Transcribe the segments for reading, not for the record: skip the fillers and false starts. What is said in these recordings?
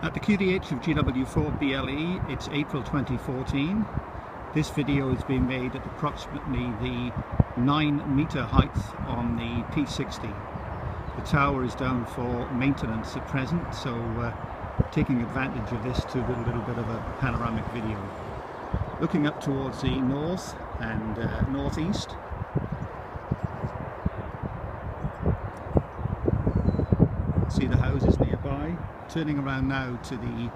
At the QDH of GW4BLE, it's April 2014. This video is being made at approximately the 9-metre height on the P60. The tower is down for maintenance at present, so taking advantage of this to do a little bit of a panoramic video. Looking up towards the north and northeast. See the houses nearby. Turning around now to the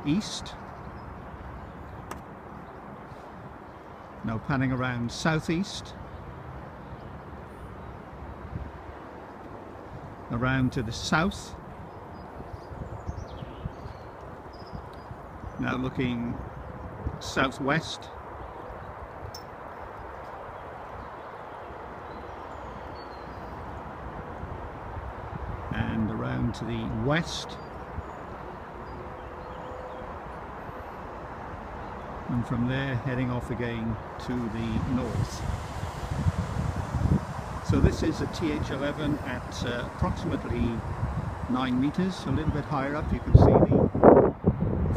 east. Now panning around southeast. Around to the south. Now looking southwest. And around to the west. And from there heading off again to the north. So this is a TH11 at approximately 9 metres, a little bit higher up. You can see the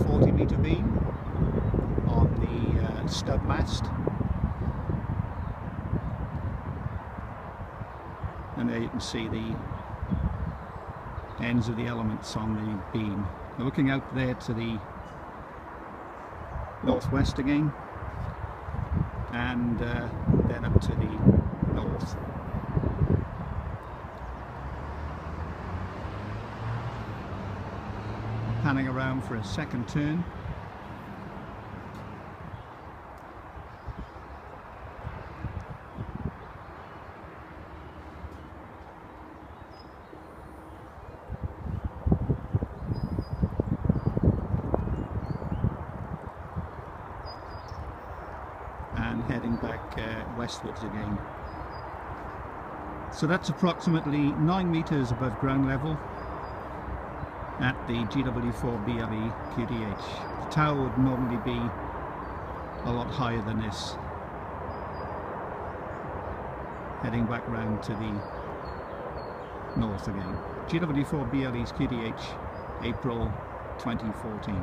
40-metre beam on the stud mast. And there you can see the ends of the elements on the beam. We're looking out there to the northwest again, and then up to the north. Panning around for a second turn. And heading back westwards again. So that's approximately 9 metres above ground level at the GW4BLE QDH. The tower would normally be a lot higher than this. Heading back round to the north again. GW4BLE's QDH, April 2014.